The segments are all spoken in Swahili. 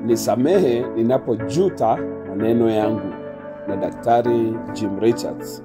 Nisamehe ninapojuta maneno yangu, na Daktari Jim Richards.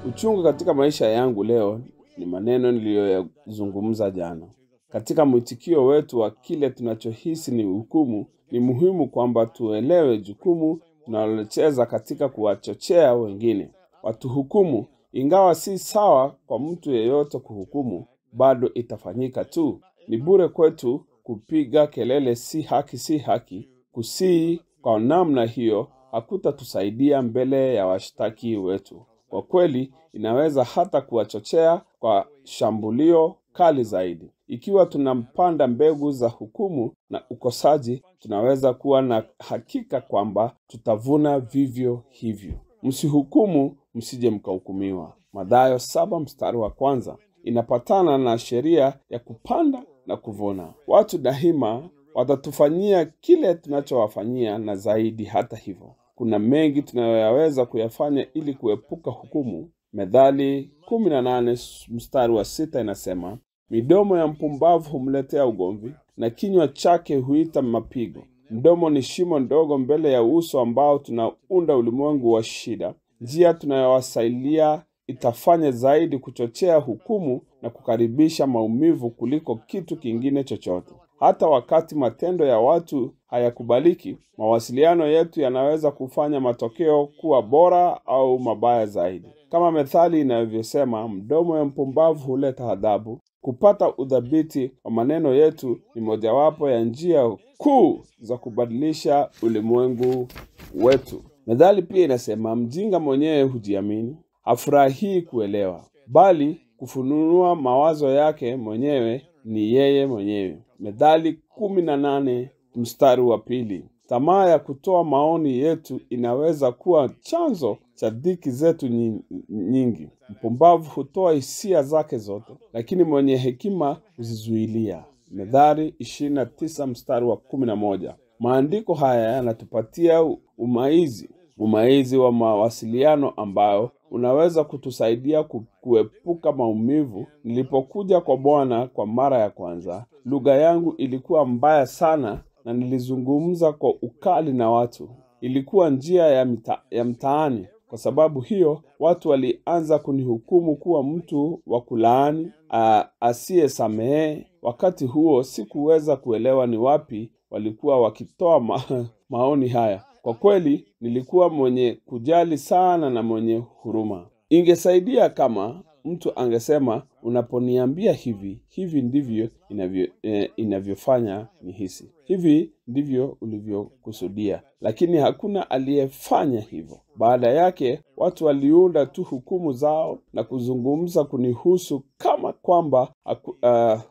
Uchungu katika maisha yangu leo ni maneno niliyoyazungumza jana. Katika mwitikio wetu wa kile tunachohisi ni hukumu, ni muhimu kwamba tuelewe jukumu tunalocheza katika kuwachochea wengine watu hukumu. Ingawa si sawa kwa mtu yeyote kuhukumu, bado itafanyika tu. Ni bure kwetu kupiga kelele si haki. Kusii kwa namna hiyo hakutatusaidia mbele ya washtaki wetu. Kwa kweli, inaweza hata kuwachochea kwa shambulio kali zaidi. Ikiwa tunampanda mbegu za hukumu na ukosaji, tunaweza kuwa na hakika kwamba tutavuna vivyo hivyo. Msihukumu, msije mkahukumiwa. Mathayo 7:1 inapatana na sheria ya kupanda na kuvuna. Watu daima watatufanyia kile tunachowafanyia na zaidi. Hata hivyo, kuna mengi tunayoyaweza kuyafanya ili kuepuka hukumu. Methali 18:6 inasema, midomo ya mpumbavu humletea ugomvi, na kinywa chake huita mapigo. Mdomo ni shimo ndogo mbele ya uso ambao tunaunda ulimwengu wa shida. Njia tunayowasailia itafanya zaidi kuchochea hukumu na kukaribisha maumivu kuliko kitu kingine chochote. Hata wakati matendo ya watu hayakubaliki, mawasiliano yetu yanaweza kufanya matokeo kuwa bora au mabaya zaidi. Kama methali inavyosema, mdomo ya mpumbavu huleta adhabu. Kupata udhabiti wa maneno yetu ni mojawapo ya njia kuu za kubadilisha ulimwengu wetu. Methali pia inasema, mjinga mwenyewe hujiamini, hafurahii kuelewa, bali kufunua mawazo yake mwenyewe ni yeye mwenyewe. Methali 18:2. Tamaa ya kutoa maoni yetu inaweza kuwa chanzo cha dhiki zetu nyingi. Mpumbavu hutoa hisia zake zote, lakini mwenye hekima huzizuilia. Methali 29:11. Maandiko haya yanatupatia umaizi wa mawasiliano ambao unaweza kutusaidia kuepuka maumivu. Nilipokuja kwa Bwana kwa mara ya kwanza, lugha yangu ilikuwa mbaya sana na nilizungumza kwa ukali na watu. Ilikuwa njia ya mtaani. Kwa sababu hiyo, watu walianza kunihukumu kuwa mtu wa kulaani, asiyesamehe. Wakati huo sikuweza kuelewa ni wapi walikuwa wakitoa maoni haya. Kwa kweli, nilikuwa mwenye kujali sana na mwenye huruma. Ingesaidia kama mtu angesema, unaponiambia hivi ndivyo inavyofanya nihisi. Hivi ndivyo ulivyokusudia. Lakini hakuna aliyefanya hivyo. Baada yake, watu waliunda tu hukumu zao na kuzungumza kunihusu kama kwamba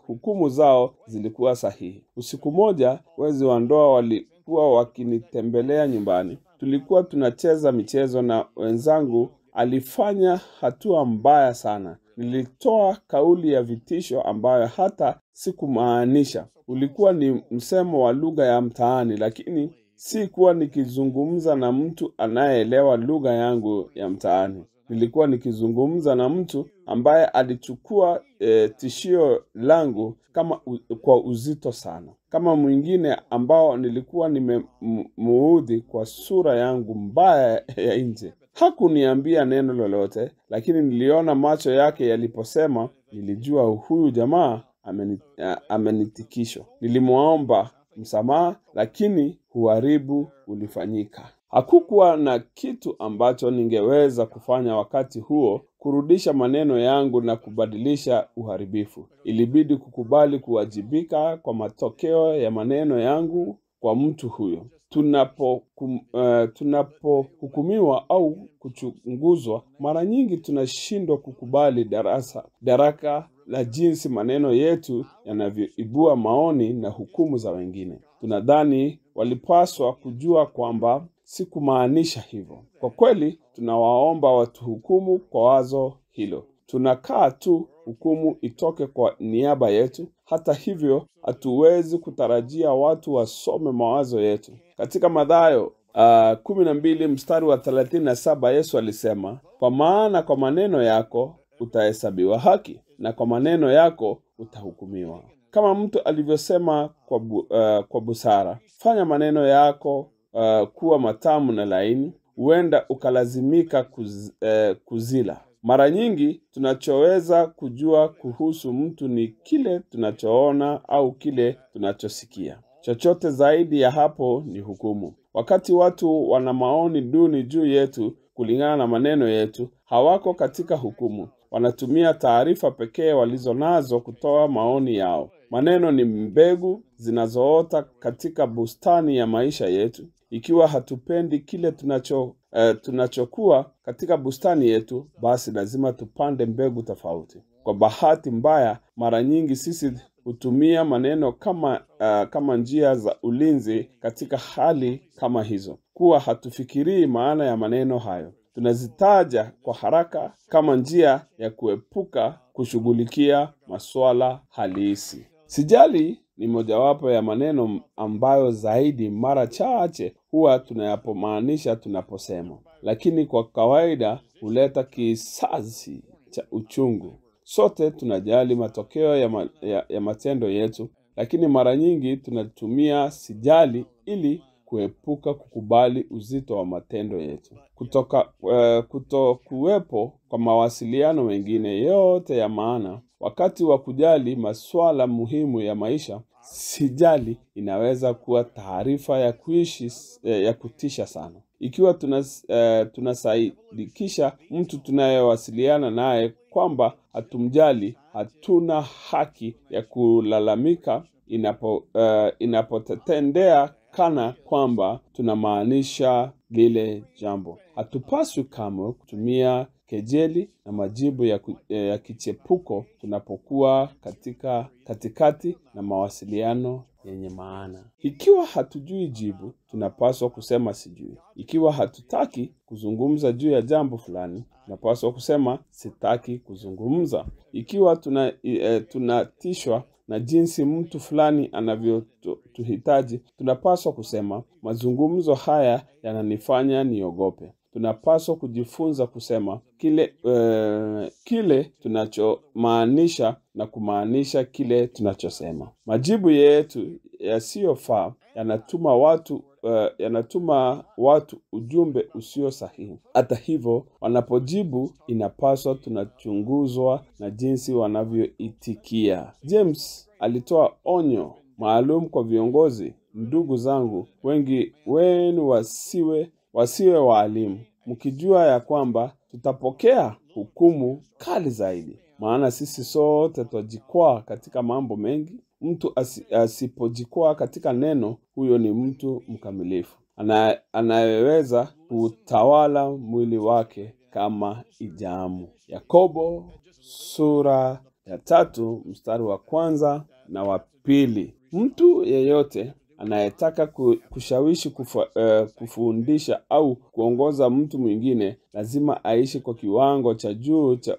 hukumu zao zilikuwa sahihi. Usiku moja, wezi wa ndoa walikuwa wakinitembelea nyumbani. Tulikuwa tunacheza michezo na wenzangu alifanya hatua mbaya sana. Nilitoa kauli ya vitisho ambayo hata sikumaanisha. Ulikuwa ni msemo wa lugha ya mtaani, lakini sikuwa nikizungumza na mtu anayeelewa lugha yangu ya mtaani. Nilikuwa nikizungumza na mtu ambaye alichukua tishio langu kwa uzito sana. Kama mwingine ambao nilikuwa nimemuudhi kwa sura yangu mbaya ya nje. Hakuniambia neno lolote, lakini niliona macho yake yaliposema. Nilijua huyu jamaa amenitikisha. Nilimwomba msamaha, lakini uharibu ulifanyika. Hakukuwa na kitu ambacho ningeweza kufanya wakati huo kurudisha maneno yangu na kubadilisha uharibifu. Ilibidi kukubali kuwajibika kwa matokeo ya maneno yangu kwa mtu huyo. Tunapohukumiwa au kuchunguzwa, mara nyingi tunashindwa kukubali daraka la jinsi maneno yetu yanavyoibua maoni na hukumu za wengine. Tunadhani walipaswa kujua kwamba sikumaanisha hivyo. Kwa kweli, tunawaomba watu hukumu kwa wazo hilo. Tunakaa tu hukumu itoke kwa niaba yetu. Hata hivyo, hatuwezi kutarajia watu wasome mawazo yetu. Katika Mathayo 12:37 Yesu alisema, kwa maana kwa maneno yako utahesabiwa haki, na kwa maneno yako utahukumiwa. Kama mtu alivyosema kwa busara, fanya maneno yako kuwa matamu na laini, huenda ukalazimika kuzila. Mara nyingi tunachoweza kujua kuhusu mtu ni kile tunachoona au kile tunachosikia. Chochote zaidi ya hapo ni hukumu. Wakati watu wana maoni duni juu yetu kulingana na maneno yetu, hawako katika hukumu. Wanatumia taarifa pekee walizonazo kutoa maoni yao. Maneno ni mbegu zinazoota katika bustani ya maisha yetu. Ikiwa hatupendi kile tunachokuwa katika bustani yetu, basi lazima tupande mbegu tofauti. Kwa bahati mbaya, mara nyingi sisi hutumia maneno kama njia za ulinzi katika hali kama hizo. Kuwa hatufikirii maana ya maneno hayo, tunazitaja kwa haraka kama njia ya kuepuka kushughulikia masuala halisi. Sijali ni mojawapo ya maneno ambayo zaidi mara chache huwa tunayapomaanisha tunaposema, lakini kwa kawaida huleta kisasi cha uchungu. Sote tunajali matokeo ya matendo yetu, lakini mara nyingi tunatumia sijali ili kuepuka kukubali uzito wa matendo yetu. Kutokuwepo kwa mawasiliano mengine yote ya maana wakati wa kujali masuala muhimu ya maisha, sijali inaweza kuwa taarifa ya kuishi ya kutisha sana. Ikiwa tunasaidikisha mtu tunayewasiliana naye kwamba hatumjali, hatuna haki ya kulalamika inapotendea kana kwamba tunamaanisha lile jambo. Hatupaswi kamwe kutumia kejeli na majibu ya kichepuko tunapokuwa katikati na mawasiliano yenye maana. Ikiwa hatujui jibu, tunapaswa kusema sijui. Ikiwa hatutaki kuzungumza juu ya jambo fulani, tunapaswa kusema sitaki kuzungumza. Ikiwa tunatishwa na jinsi mtu fulani anavyotuhitaji, tunapaswa kusema mazungumzo haya yananifanya niogope. Tunapaswa kujifunza kusema kile tunachomaanisha na kumaanisha kile tunachosema. Majibu yetu yasiyofaa yanatuma watu ujumbe usio sahihi. Hata hivyo, wanapojibu inapaswa tunachunguzwa na jinsi wanavyoitikia. James alitoa onyo maalum kwa viongozi: ndugu zangu, wengi wenu wasiwe waalimu, mkijua ya kwamba tutapokea hukumu kali zaidi. Maana sisi sote twajikwaa katika mambo mengi. Mtu asipojikwaa katika neno, huyo ni mtu mkamilifu, anayeweza kutawala mwili wake kama ijamu. Yakobo sura ya 3 mstari wa 1 na wa 2. Mtu yeyote anayetaka kushawishi, kufundisha au kuongoza mtu mwingine lazima aishi kwa kiwango cha juu cha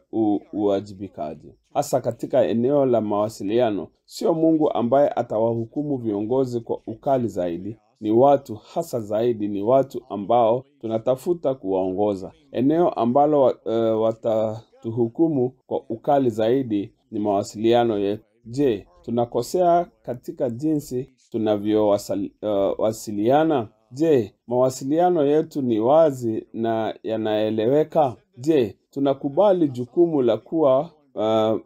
uwajibikaji. Hasa katika eneo la mawasiliano, sio Mungu ambaye atawahukumu viongozi kwa ukali zaidi. Ni watu, hasa zaidi ni watu ambao tunatafuta kuwaongoza. Eneo ambalo watatuhukumu kwa ukali zaidi ni mawasiliano yetu. Je, tunakosea katika jinsi tunavyowasiliana? Je, mawasiliano yetu ni wazi na yanaeleweka? Je, tunakubali jukumu la kuwa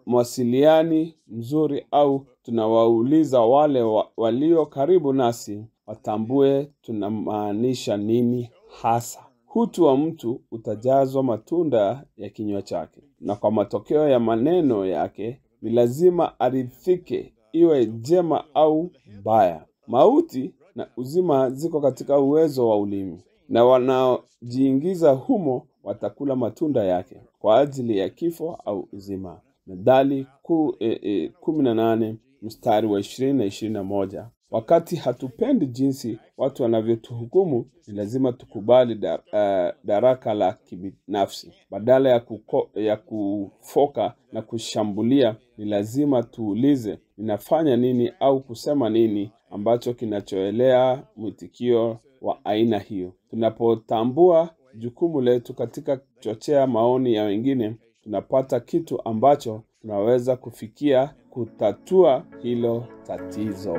mwasiliani mzuri, au tunawauliza wale walio karibu nasi watambue tunamaanisha nini hasa? Utu wa mtu utajazwa matunda ya kinywa chake, na kwa matokeo ya maneno yake ni lazima arithike, iwe jema au baya. Mauti na uzima ziko katika uwezo wa ulimi, na wanaojiingiza humo watakula matunda yake kwa ajili ya kifo au uzima. Methali 18 mstari wa 20 na 21. Wakati hatupendi jinsi watu wanavyotuhukumu, ni lazima tukubali daraka la kibinafsi. Badala ya kufoka na kushambulia, ni lazima tuulize, ninafanya nini au kusema nini ambacho kinachoelea mwitikio wa aina hiyo. Tunapotambua jukumu letu katika kuchochea maoni ya wengine, tunapata kitu ambacho tunaweza kufikia kutatua hilo tatizo.